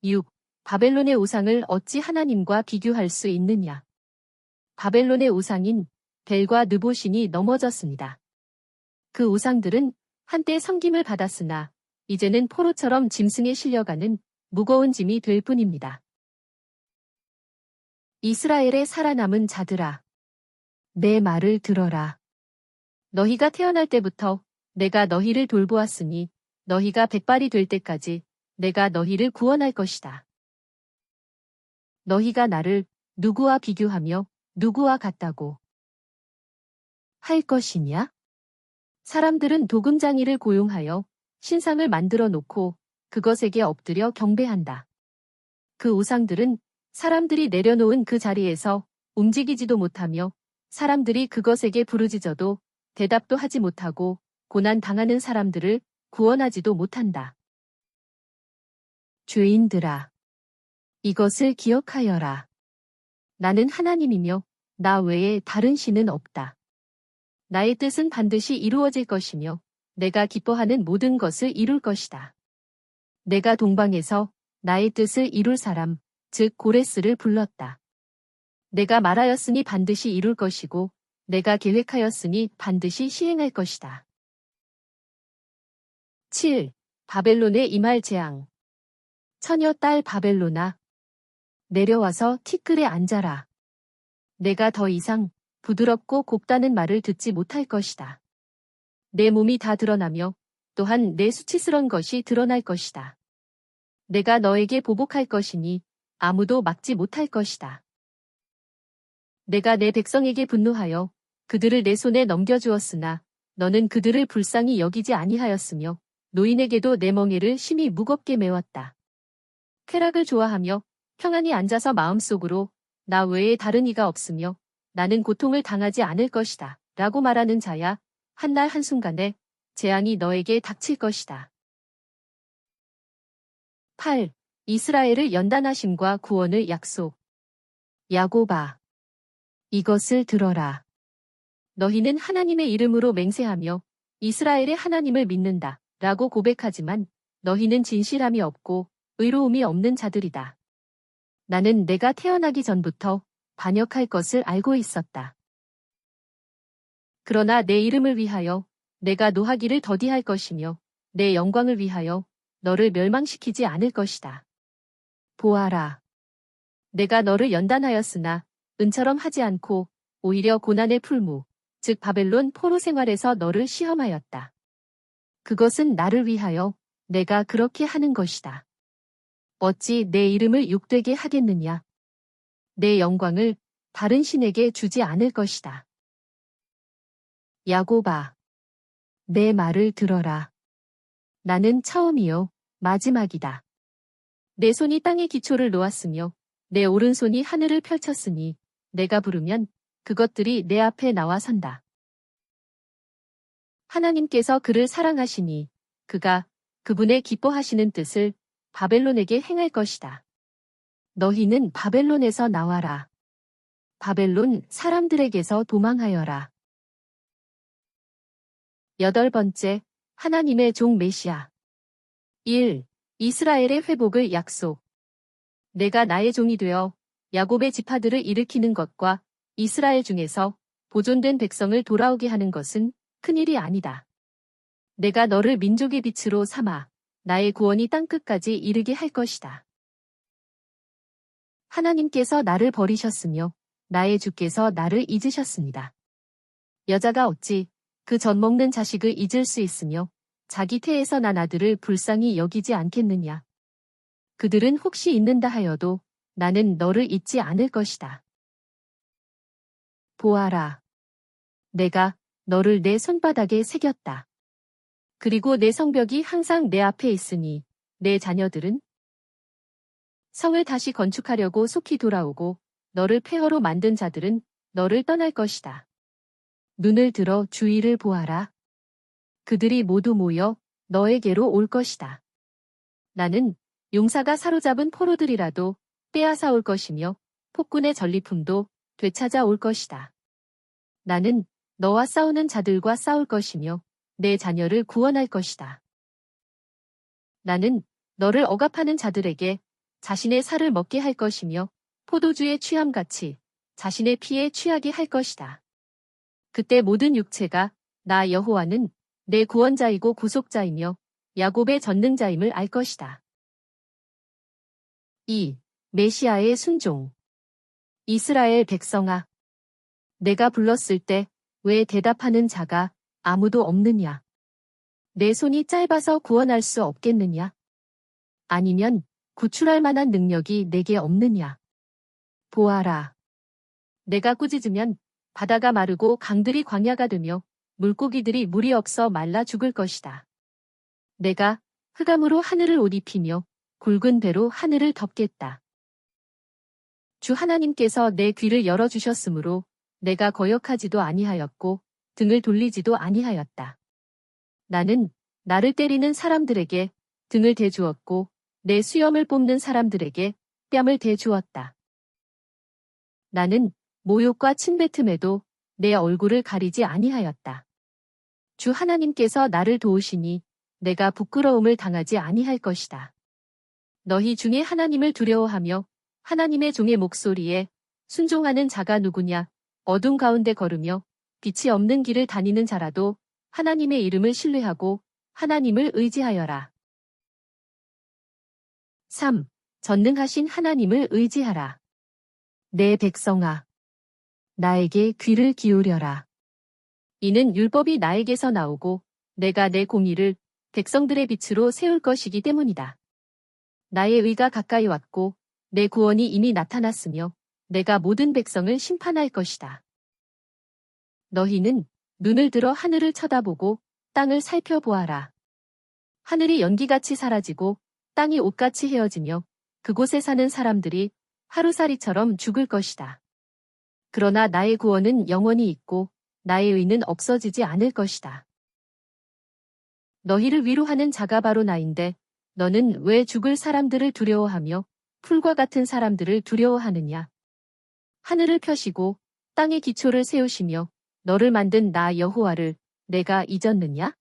6. 바벨론의 우상을 어찌 하나님과 비교할 수 있느냐. 바벨론의 우상인 벨과 느보신이 넘어졌습니다. 그 우상들은 한때 섬김을 받았으나 이제는 포로처럼 짐승에 실려가는 무거운 짐이 될 뿐입니다. 이스라엘의 살아남은 자들아, 내 말을 들어라. 너희가 태어날 때부터 내가 너희를 돌보았으니 너희가 백발이 될 때까지 내가 너희를 구원할 것이다. 너희가 나를 누구와 비교하며 누구와 같다고 할 것이냐? 사람들은 도금장이를 고용하여 신상을 만들어 놓고 그것에게 엎드려 경배한다. 그 우상들은 사람들이 내려놓은 그 자리에서 움직이지도 못하며 사람들이 그것에게 부르짖어도 대답도 하지 못하고 고난 당하는 사람들을 구원하지도 못한다. 죄인들아, 이것을 기억하여라. 나는 하나님이며 나 외에 다른 신은 없다. 나의 뜻은 반드시 이루어질 것이며 내가 기뻐하는 모든 것을 이룰 것이다. 내가 동방에서 나의 뜻을 이룰 사람, 즉 고레스를 불렀다. 내가 말하였으니 반드시 이룰 것이고 내가 계획하였으니 반드시 시행할 것이다. 7. 바벨론에 임할 재앙. 처녀 딸 바벨론아, 내려와서 티끌에 앉아라. 내가 더 이상 부드럽고 곱다는 말을 듣지 못할 것이다. 내 몸이 다 드러나며 또한 내 수치스러운 것이 드러날 것이다. 내가 너에게 보복할 것이니 아무도 막지 못할 것이다. 내가 내 백성에게 분노하여 그들을 내 손에 넘겨주었으나 너는 그들을 불쌍히 여기지 아니하였으며 노인에게도 내 멍에를 심히 무겁게 메웠다. 쾌락을 좋아하며 평안히 앉아서 마음속으로 나 외에 다른 이가 없으며 나는 고통을 당하지 않을 것이다 라고 말하는 자야, 한날 한순간에 재앙이 너에게 닥칠 것이다. 8. 이스라엘을 연단하심과 구원을 약속. 야곱아, 이것을 들어라. 너희는 하나님의 이름으로 맹세하며 이스라엘의 하나님을 믿는다 라고 고백하지만 너희는 진실함이 없고 의로움이 없는 자들이다. 나는 내가 태어나기 전부터 반역할 것을 알고 있었다. 그러나 내 이름을 위하여 내가 노하기를 더디할 것이며 내 영광을 위하여 너를 멸망시키지 않을 것이다. 보아라. 내가 너를 연단하였으나 은처럼 하지 않고 오히려 고난의 풀무, 즉 바벨론 포로 생활에서 너를 시험하였다. 그것은 나를 위하여 내가 그렇게 하는 것이다. 어찌 내 이름을 욕되게 하겠느냐? 내 영광을 다른 신에게 주지 않을 것이다. 야곱아, 내 말을 들어라. 나는 처음이요 마지막이다. 내 손이 땅에 기초를 놓았으며 내 오른손이 하늘을 펼쳤으니 내가 부르면 그것들이 내 앞에 나와 선다. 하나님께서 그를 사랑하시니 그가 그분의 기뻐하시는 뜻을 바벨론에게 행할 것이다. 너희는 바벨론에서 나와라. 바벨론 사람들에게서 도망하여라. 8번째, 하나님의 종 메시아. 1. 이스라엘의 회복을 약속. 내가 나의 종이 되어 야곱의 지파들을 일으키는 것과 이스라엘 중에서 보존된 백성을 돌아오게 하는 것은 큰일이 아니다. 내가 너를 민족의 빛으로 삼아 나의 구원이 땅끝까지 이르게 할 것이다. 하나님께서 나를 버리셨으며 나의 주께서 나를 잊으셨습니다. 여자가 어찌 그 젖 먹는 자식을 잊을 수 있으며 자기 태에서 난 아들을 불쌍히 여기지 않겠느냐. 그들은 혹시 잊는다 하여도 나는 너를 잊지 않을 것이다. 보아라. 내가 너를 내 손바닥에 새겼다. 그리고 내 성벽이 항상 내 앞에 있으니 내 자녀들은 성을 다시 건축하려고 속히 돌아오고 너를 폐허로 만든 자들은 너를 떠날 것이다. 눈을 들어 주위를 보아라. 그들이 모두 모여 너에게로 올 것이다. 나는 용사가 사로잡은 포로들이라도 빼앗아 올 것이며 폭군의 전리품도 되찾아 올 것이다. 나는 너와 싸우는 자들과 싸울 것이며 내 자녀를 구원할 것이다. 나는 너를 억압하는 자들에게 자신의 살을 먹게 할 것이며 포도주에 취함같이 자신의 피에 취하게 할 것이다. 그때 모든 육체가 나 여호와는 내 구원자이고 구속자이며 야곱의 전능자임을 알 것이다. 2. 메시아의 순종. 이스라엘 백성아, 내가 불렀을 때 왜 대답하는 자가 아무도 없느냐? 내 손이 짧아서 구원할 수 없겠느냐? 아니면 구출할 만한 능력이 내게 없느냐? 보아라. 내가 꾸짖으면 바다가 마르고 강들이 광야가 되며 물고기들이 물이 없어 말라 죽을 것이다. 내가 흑암으로 하늘을 옷 입히며 굵은 배로 하늘을 덮겠다. 주 하나님께서 내 귀를 열어주셨으므로 내가 거역하지도 아니하였고 등을 돌리지도 아니하였다. 나는 나를 때리는 사람들에게 등을 대주었고 내 수염을 뽑는 사람들에게 뺨을 대주었다. 나는 모욕과 침뱉음에도 내 얼굴을 가리지 아니하였다. 주 하나님께서 나를 도우시니 내가 부끄러움을 당하지 아니할 것이다. 너희 중에 하나님을 두려워하며 하나님의 종의 목소리에 순종하는 자가 누구냐? 어둠 가운데 걸으며 빛이 없는 길을 다니는 자라도 하나님의 이름을 신뢰하고 하나님을 의지하여라. 3. 전능하신 하나님을 의지하라. 내 백성아, 나에게 귀를 기울여라. 이는 율법이 나에게서 나오고 내가 내 공의를 백성들의 빛으로 세울 것이기 때문이다. 나의 의가 가까이 왔고 내 구원이 이미 나타났으며 내가 모든 백성을 심판할 것이다. 너희는 눈을 들어 하늘을 쳐다보고 땅을 살펴보아라. 하늘이 연기같이 사라지고 땅이 옷같이 헤어지며 그곳에 사는 사람들이 하루살이처럼 죽을 것이다. 그러나 나의 구원은 영원히 있고 나의 의는 없어지지 않을 것이다. 너희를 위로하는 자가 바로 나인데 너는 왜 죽을 사람들을 두려워하며 풀과 같은 사람들을 두려워하느냐? 하늘을 펴시고 땅의 기초를 세우시며 너를 만든 나 여호와를 내가 잊었느냐?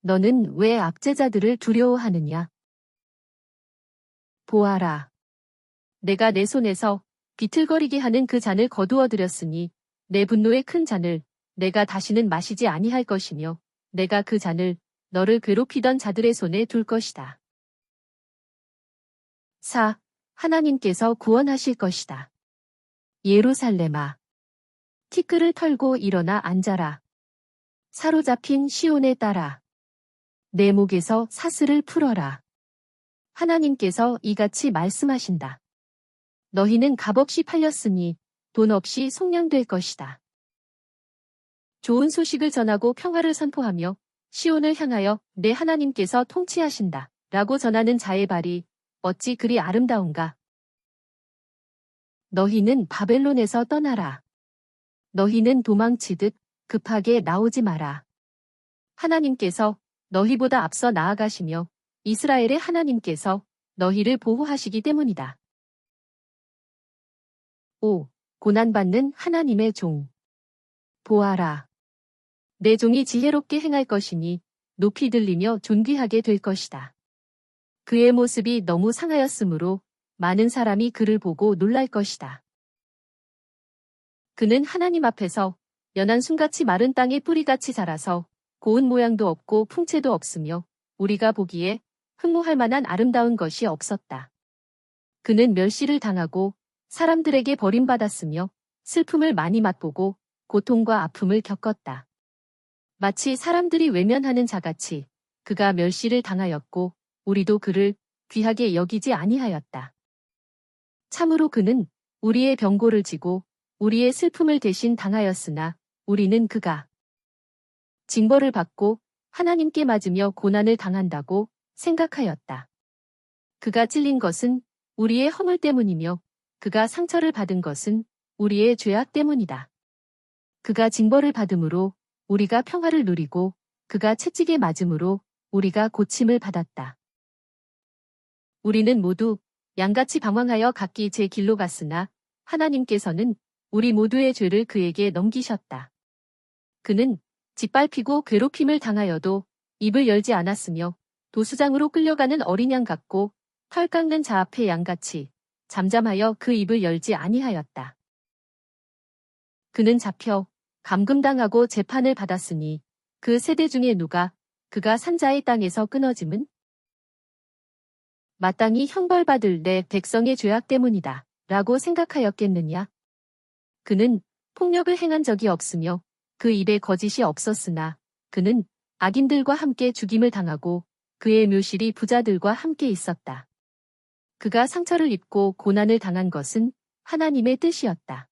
너는 왜 압제자들을 두려워하느냐? 보아라. 내가 내 손에서 비틀거리게 하는 그 잔을 거두어들였으니 내 분노의 큰 잔을 내가 다시는 마시지 아니할 것이며 내가 그 잔을 너를 괴롭히던 자들의 손에 둘 것이다. 4. 하나님께서 구원하실 것이다. 예루살렘아, 티끌을 털고 일어나 앉아라. 사로잡힌 시온에 따라 내 목에서 사슬을 풀어라. 하나님께서 이같이 말씀하신다. 너희는 값없이 팔렸으니 돈 없이 속량될 것이다. 좋은 소식을 전하고 평화를 선포하며 시온을 향하여 내 하나님께서 통치하신다 라고 전하는 자의 발이 어찌 그리 아름다운가. 너희는 바벨론에서 떠나라. 너희는 도망치듯 급하게 나오지 마라. 하나님께서 너희보다 앞서 나아가시며 이스라엘의 하나님께서 너희를 보호하시기 때문이다. 5. 고난받는 하나님의 종. 보아라. 내 종이 지혜롭게 행할 것이니 높이 들리며 존귀하게 될 것이다. 그의 모습이 너무 상하였으므로 많은 사람이 그를 보고 놀랄 것이다. 그는 하나님 앞에서 연한 순같이 마른 땅의 뿌리같이 자라서 고운 모양도 없고 풍채도 없으며 우리가 보기에 흠모할 만한 아름다운 것이 없었다. 그는 멸시를 당하고 사람들에게 버림받았으며 슬픔을 많이 맛보고 고통과 아픔을 겪었다. 마치 사람들이 외면하는 자같이 그가 멸시를 당하였고 우리도 그를 귀하게 여기지 아니하였다. 참으로 그는 우리의 병고를 지고 우리의 슬픔을 대신 당하였으나 우리는 그가 징벌을 받고 하나님께 맞으며 고난을 당한다고 생각하였다. 그가 찔린 것은 우리의 허물 때문이며 그가 상처를 받은 것은 우리의 죄악 때문이다. 그가 징벌을 받음으로 우리가 평화를 누리고 그가 채찍에 맞음으로 우리가 고침을 받았다. 우리는 모두 양같이 방황하여 각기 제 길로 갔으나 하나님께서는 우리 모두의 죄를 그에게 넘기셨다. 그는 짓밟히고 괴롭힘을 당하여도 입을 열지 않았으며 도수장으로 끌려가는 어린 양 같고 털 깎는 자 앞에 양같이 잠잠하여 그 입을 열지 아니하였다. 그는 잡혀 감금당하고 재판을 받았으니 그 세대 중에 누가 그가 산 자의 땅에서 끊어짐은 마땅히 형벌받을 내 백성의 죄악 때문이다 라고 생각하였겠느냐. 그는 폭력을 행한 적이 없으며 그 입에 거짓이 없었으나 그는 악인들과 함께 죽임을 당하고 그의 묘실이 부자들과 함께 있었다. 그가 상처를 입고 고난을 당한 것은 하나님의 뜻이었다.